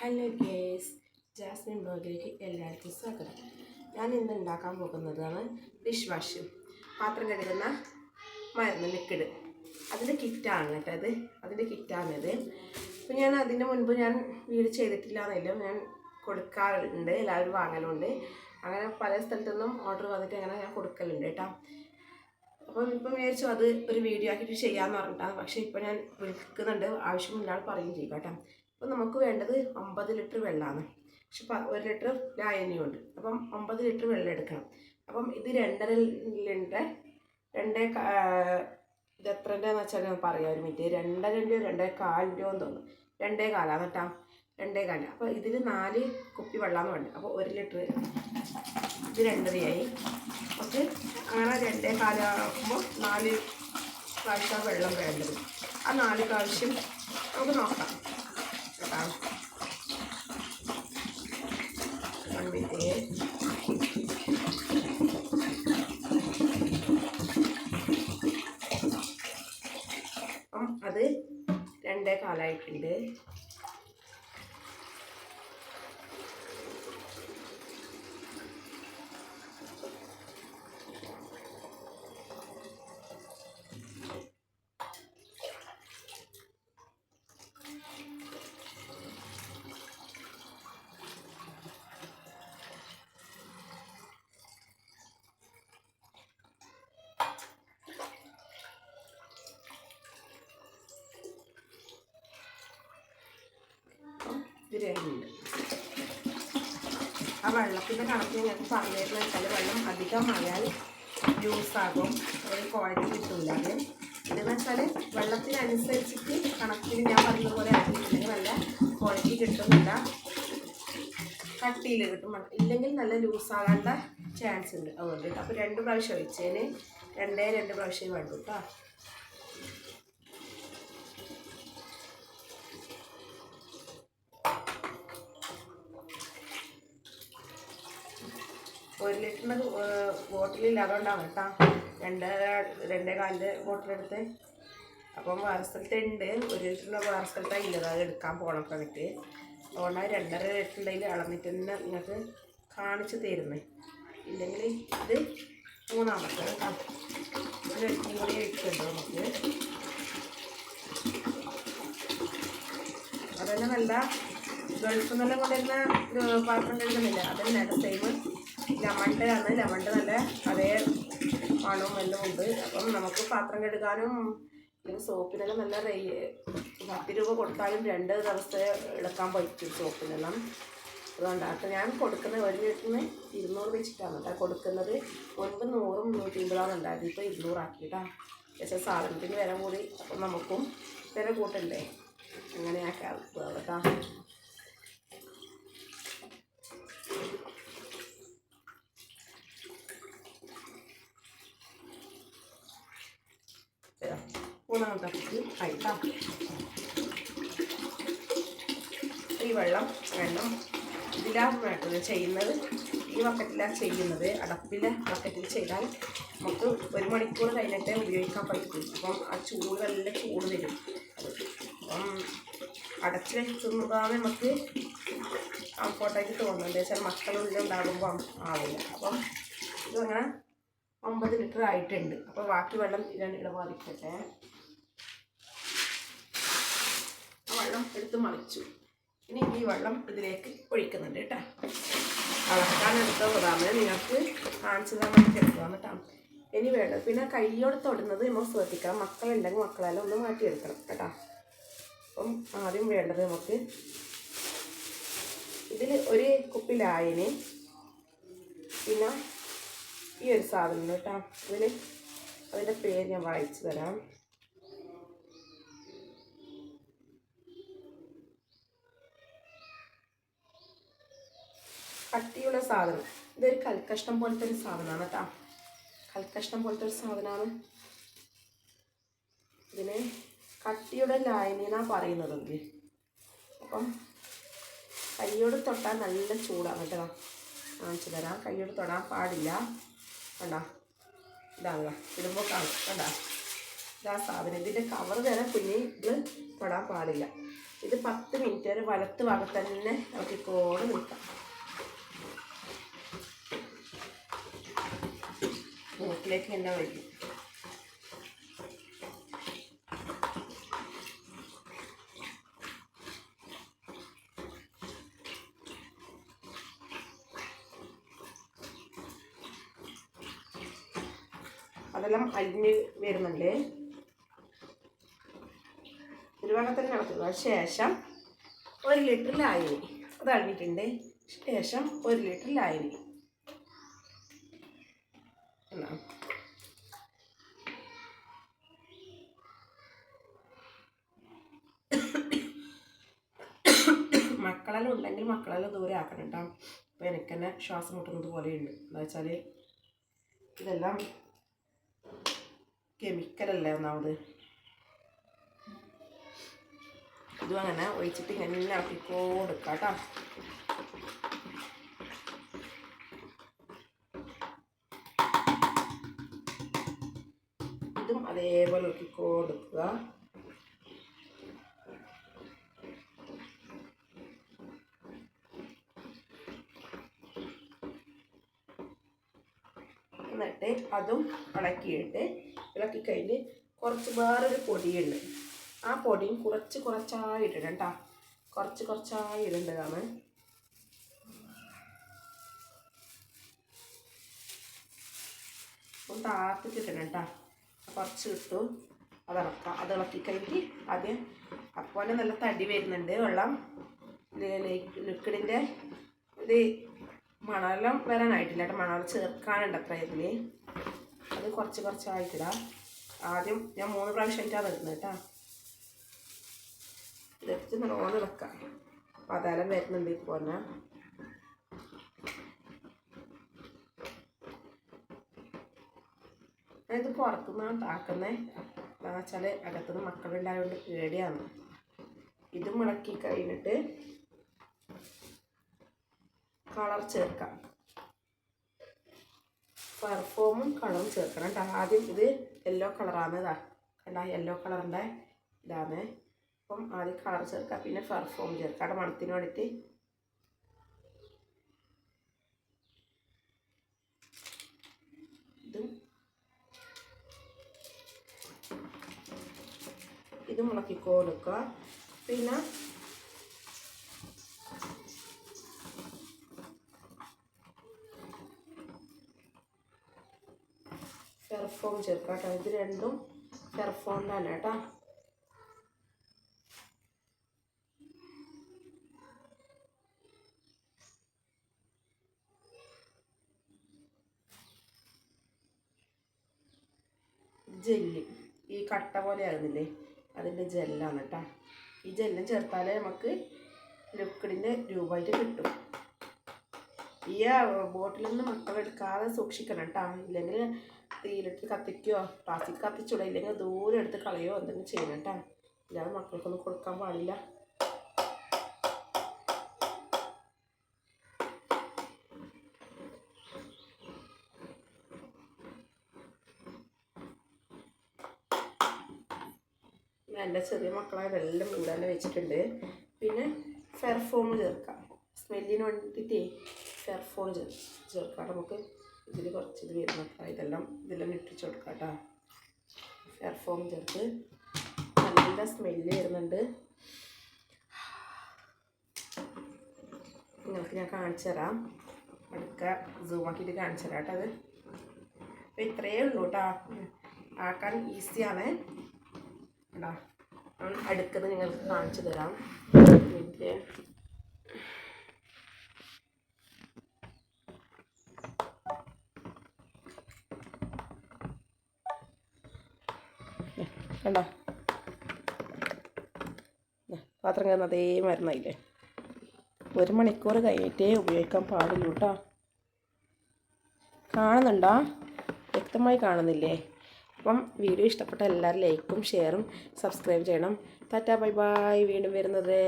Hello guys, Jasmine ബ്ലോഗിലേക്ക് എല്ലാവർക്കും സ്വാഗതം. ഞാൻ ഇന്ന് ഉണ്ടാക്കാൻ പോകുന്നതാണ് ഡിഷ് വാഷ്, പാത്രം കഴുകുന്ന മരുന്ന് ലിക്വിഡ്. അതിൻ്റെ കിറ്റാണ് കേട്ടോ അതിൻ്റെ കിറ്റാണിത്. അപ്പോൾ ഞാൻ അതിന് മുൻപ് ഞാൻ വീട് ചെയ്തിട്ടില്ല എന്നല്ലോ, ഞാൻ കൊടുക്കാറുണ്ട്, എല്ലാവരും വാങ്ങലുണ്ട്. അങ്ങനെ പല സ്ഥലത്തുനിന്നും ഓർഡർ വന്നിട്ട് അങ്ങനെ ഞാൻ കൊടുക്കലുണ്ട് കേട്ടോ. അപ്പം ഇപ്പം വിചാരിച്ചു അത് ഒരു വീഡിയോ ആക്കിയിട്ട് ചെയ്യാമെന്ന് പറഞ്ഞിട്ടാണ്. പക്ഷേ ഇപ്പം ഞാൻ വിളിക്കുന്നുണ്ട്, ആവശ്യമില്ലാതെ പറയുകയും ചെയ്യും കേട്ടോ. അപ്പോൾ നമുക്ക് വേണ്ടത് 50 ലിറ്റർ വെള്ളമാണ്. പക്ഷെ 1 ലിറ്റർ ലായനിയുണ്ട്. അപ്പം 50 ലിറ്റർ വെള്ളം എടുക്കണം. അപ്പം ഇത് 2.5 ഇത് എത്രൻ്റെന്ന് വെച്ചാൽ ഞാൻ പറയാം, ഒരു മിനിറ്റ്. 2.5 2.25 തോന്നുന്നു. 2.25 കേട്ടോ, 2.25. അപ്പോൾ ഇതിൽ 4 കുപ്പി വെള്ളമാണ് വേണ്ടത്. അപ്പോൾ 1 ലിറ്റർ ഇത് 2.5 നമുക്ക് അങ്ങനെ 2.25 ആകുമ്പോൾ 4 പ്രാവശ്യം വെള്ളം വേണ്ടത്. ആ 4 പ്രാവശ്യം നമുക്ക് നോക്കാം കേട്ടോ. അപ്പം അത് 2.25 ആയിട്ടുണ്ട്. ഇതിലുണ്ട് ആ വെള്ളത്തിൻ്റെ കണക്ക് ഞങ്ങൾക്ക് പറഞ്ഞിരുന്നു വെച്ചാൽ, വെള്ളം അധികമായാൽ ജ്യൂസാകും, ഒരു ക്വാളിറ്റി കിട്ടില്ല. അത് ഇതെന്ന് വെച്ചാൽ വെള്ളത്തിനനുസരിച്ചിട്ട് കണക്കിന് ഞാൻ പറഞ്ഞതുപോലെ ആക്കിയിട്ടുണ്ടെങ്കിൽ നല്ല ക്വാളിറ്റി കിട്ടുന്നില്ല, കട്ടിയിൽ കിട്ടും. ഇല്ലെങ്കിൽ നല്ല ലൂസാകാനുള്ള ചാൻസ് ഉണ്ട്. അതുകൊണ്ട് അപ്പോൾ 2 പ്രാവശ്യം ഒഴിച്ചതിന് 2 പ്രാവശ്യം വേണ്ടു കേട്ടോ. ഒരു ലിറ്ററിൻ്റെ ബോട്ടിലില്ല, അതുകൊണ്ടാണ് കേട്ടോ 2.25 ബോട്ടിലെടുത്ത്. അപ്പം വേറെ സ്ഥലത്ത് ഉണ്ട്, 1 ലിറ്ററിൻ്റെ വേറെ സ്ഥലത്താണ് ഇല്ലത്, അത് എടുക്കാൻ പോകണം കണക്ക്. അതുകൊണ്ടാണ് 2.5 ലിറ്ററിൻ്റെ അളന്നിട്ട് തന്നെ നിങ്ങൾക്ക് കാണിച്ച് തരുന്നത്. ഇല്ലെങ്കിൽ ഇത് 3ാമത്തെ കേട്ടോ. ഒരു എട്ടും കൂടി ഒഴിക്കുന്നുണ്ട് നമുക്ക്. അതന്നെ നല്ല ഗൾഫിൽ നിന്നെല്ലാം കൊണ്ടുവരുന്ന പാത്രം കഴുകുന്നില്ല, അതന്നെ സെയിം ലെമണിൻ്റെ ആണ്. ലെമണിൻ്റെ നല്ല അതേ മണവും എല്ലാം ഉണ്ട്. അപ്പം നമുക്ക് പാത്രം കഴുകാനും സോപ്പിനെല്ലാം നല്ല 10 രൂപ കൊടുത്താലും 2 ദിവസത്തെ എടുക്കാൻ പറ്റും സോപ്പിനെല്ലാം. അതുകൊണ്ടാണ് അപ്പം ഞാൻ കൊടുക്കുന്നത് 1 ലിറ്ററിന് 200 വെച്ചിട്ടാണ് കേട്ടോ കൊടുക്കുന്നത്. മുൻപ് 100ഉം 150 ഉണ്ടായിരുന്നു, ഇപ്പോൾ 200 ആക്കിയിട്ടാണ്. പക്ഷേ സാധനത്തിന് വില കൂടി, അപ്പം നമുക്കും വില കൂട്ടണ്ടേ, അങ്ങനെയാക്കാം കേട്ടോ. മൂന്നാമത്തെ ആയിട്ടാ. ഈ വെള്ളം ഇതിലാണ് വേണ്ടത് ചെയ്യുന്നത്. ഈ ബക്കറ്റിലാണ് ചെയ്യുന്നത്. അടപ്പിലെ ബക്കറ്റിൽ ചെയ്താൽ നമുക്ക് 1 മണിക്കൂർ കഴിഞ്ഞിട്ടേ ഉപയോഗിക്കാൻ പറ്റും. അപ്പം ആ ചൂട് നല്ല ചൂട് വരും. അപ്പം അടച്ച് വെക്കുന്നതാണ് നമുക്ക് കംഫോർട്ടായിട്ട് തോന്നുന്നുണ്ട്. ചില മക്കളുള്ളിൽ ഉണ്ടാകുമ്പോൾ ആവില്ല. അപ്പം ഇതങ്ങനെ 50 ലിറ്റർ ആയിട്ടുണ്ട്. അപ്പോൾ ബാക്കി വെള്ളം ഇവിടെ ബാധിക്കട്ടെ. ആ വെള്ളം എടുത്ത് മറിച്ചു. ഇനി ഈ വെള്ളം ഇതിലേക്ക് ഒഴിക്കുന്നുണ്ട് കേട്ടോ. അളക്കാൻ എടുത്തതാണ് നിങ്ങൾക്ക് കാണിച്ചു തരാൻ വേണ്ടി എടുത്തതാണ് കേട്ടോ. ഇനി വേണ്ടത് പിന്നെ കൈയോട് തൊടുന്നത് നമ്മൾ ശ്രദ്ധിക്കണം. മക്കളുണ്ടെങ്കിൽ മക്കളെല്ലാം ഒന്ന് മാറ്റിയെടുക്കണം കേട്ടോ. അപ്പം ആദ്യം വേണ്ടത് നമുക്ക് ഇതിൽ 1 കുപ്പി ലായനി, പിന്നെ ഈ ഒരു സാധനം കേട്ടോ. അതിൻ്റെ പേര് ഞാൻ വായിച്ചു തരാം. കട്ടിയുള്ള സാധനം, ഇതൊരു കൽക്കഷ്ണം പോലത്തെ ഒരു സാധനമാണ് കേട്ടോ. കൽക്കഷ്ണം പോലത്തെ ഒരു സാധനമാണ്. ഇതിന് കട്ടിയുടെ ലായനി എന്നാണ് പറയുന്നത്. അപ്പം കയ്യോട് തൊട്ടാൽ നല്ല ചൂടാണ് കേട്ടോ. കാണിച്ചു തരാം. കയ്യോട് തൊടാൻ പാടില്ല. കണ്ട, ഇതാണ് ഇടുമ്പോൾ കാണും. കണ്ട, ഇതാ സാധനം. ഇതിൻ്റെ കവർ വരെ കുഞ്ഞി ഇത് തൊടാൻ പാടില്ല. ഇത് 10 മിനിറ്റ് വരെ വലത്ത് ഭാഗത്ത് തന്നെ ഇളക്കിക്കോട് നിൽക്കാം. മൂക്കിലേക്ക് എണ്ണ ഒഴിക്കും. അതെല്ലാം അരിഞ്ഞ് വരുന്നുണ്ട്. ഒരു ഭാഗത്തന്നെ ഇളക്കുക. ശേഷം 1 ലിറ്റർ ലായനി അത് അഴിഞ്ഞിട്ടുണ്ട്. ശേഷം 1 ലിറ്റർ ലായനി മക്കളെല്ലാം ഉണ്ടെങ്കിൽ മക്കളെല്ലാം ദൂരെ ആക്കണം കേട്ടോ. അപ്പോൾ എനിക്ക് തന്നെ ശ്വാസം മുട്ടുന്നത് പോലെയുണ്ട്. എന്താ വെച്ചാൽ ഇതെല്ലാം കെമിക്കലല്ലേ ഒന്നാമത്. ഇതും അങ്ങനെ ഒഴിച്ചിട്ട് ഇങ്ങനെ ഇളക്കിക്കൊടുക്കാം കേട്ടോ. ഇതും അതേപോലെ ഇളക്കിക്കൊടുക്കുക. എന്നിട്ട് അതും ഇളക്കിയിട്ട് ഇളക്കിക്കഴിഞ്ഞ് കുറച്ച് വേറൊരു പൊടിയുണ്ട്. ആ പൊടിയും കുറച്ചായി ഇടണം കേട്ടോ. കുറച്ചായി ഇടേണ്ടതാണ്. ഒന്ന് താത്തിട്ട് ഇടണം കേട്ടോ. കുറച്ച് ഇട്ടു അത് ഇളക്കാം. അത് ഇളക്കിക്കഴിഞ്ഞ് ആദ്യം അപ്പോൾ നല്ല തടി വരുന്നുണ്ട് വെള്ളം. ലിക്വിഡിൻ്റെ ഇത് മണമെല്ലാം വരാനായിട്ടില്ല കേട്ടോ. മണം ചേർക്കാനുണ്ട് അത്ര ഇതിൽ. അത് കുറച്ചായിട്ടിടാം. ആദ്യം ഞാൻ 3 പ്രാവശ്യമായിട്ടാണ് ഇടുന്നത് കേട്ടോ. ഇതെടുത്ത് നല്ലോണം ഇളക്കാം. അപ്പോൾ അതെല്ലാം വരുന്നുണ്ട് ഇപ്പോൾ തന്നെ. ഞാനിത് പുറത്തുനിന്നാണ് ഉണ്ടാക്കുന്നത്. എന്താണെന്ന് വെച്ചാൽ അകത്തുനിന്ന് മക്കളുണ്ടായതുകൊണ്ട് പേടിയാണ്. ഇതും ഇളക്കി കഴിഞ്ഞിട്ട് കളർ ചേർക്കാം. പെർഫോമും കളറും ചേർക്കണം കേട്ടോ. ആദ്യം ഇത് യെല്ലോ കളറാണ്. ഇതാ കണ്ട യെല്ലോ കളറിൻ്റെ ഇതാണ്. അപ്പം ആദ്യം കളർ ചേർക്കാം, പിന്നെ പെർഫോം ചേർക്കാം. അവിടെ മണത്തിന് വേണ്ടിയിട്ട് ഇതും ഇളക്കി കൊടുക്കുക. പിന്നെ പെർഫോം ചേർക്കാം കേട്ടോ. ഇത് രണ്ടും പെർഫോമിലാണ് കേട്ടോ. ജെല്ല് ഈ കട്ട പോലെ ആകുന്നില്ലേ, അതിൻ്റെ ജെല്ലാണ് കേട്ടോ. ഈ ജെല്ലും ചേർത്താലേ നമുക്ക് ലിക്വിഡിൻ്റെ രൂപമായിട്ട് കിട്ടും. ഈ ബോട്ടിൽ നിന്ന് മക്കളെടുക്കാതെ സൂക്ഷിക്കണം കേട്ടോ. ഇല്ലെങ്കിൽ തീയിലിട്ട് കത്തിക്കുകയോ പ്ലാസ്റ്റിക് കത്തിച്ചൂടെ, ഇല്ലെങ്കിൽ ദൂരം എടുത്ത് കളയോ എന്തെങ്കിലും ചെയ്യണം കേട്ടോ. ഇല്ലാതെ മക്കൾക്കൊന്നും കൊടുക്കാൻ പാടില്ല. എൻ്റെ ചെറിയ മക്കളായതെല്ലാം ഇവിടെ തന്നെ വെച്ചിട്ടുണ്ട്. പിന്നെ പെർഫോം ചേർക്കാം. സ്മെല്ലിന് വേണ്ടിയിട്ട് പെർഫോം ചേർക്കാം. നമുക്ക് ഇതിൽ കുറച്ച് ഇത് വരുന്ന ഇതെല്ലാം ഇട്ടിച്ച് കൊടുക്കാം കേട്ടോ. പെർഫോം ചേർത്ത് നല്ല സ്മെല്ല് വരുന്നുണ്ട്. നിങ്ങൾക്ക് ഞാൻ കാണിച്ചു തരാം. അടുക്ക സൂമാക്കിയിട്ട് കാണിച്ചു തരാം കേട്ടോ. അത് അപ്പോൾ ഇത്രയേ ഉള്ളൂ കേട്ടോ. ആക്കാൻ ഈസിയാണ് കേട്ടോ. അടുക്കുന്നത് നിങ്ങൾക്ക് കാണിച്ചു തരാം. പിന്നെ കണ്ടോ പാത്രം കയറുന്ന അതേ മരുന്നായില്ലേ. 1 മണിക്കൂർ കഴിഞ്ഞിട്ടേ ഉപയോഗിക്കാൻ പാടുള്ളൂ കേട്ടോ. കാണുന്നുണ്ടോ? വ്യക്തമായി കാണുന്നില്ലേ? അപ്പം വീഡിയോ ഇഷ്ടപ്പെട്ട എല്ലാവരും ലൈക്കും ഷെയറും സബ്സ്ക്രൈബ് ചെയ്യണം. Tata bye bye. വീണ്ടും വരുന്നത്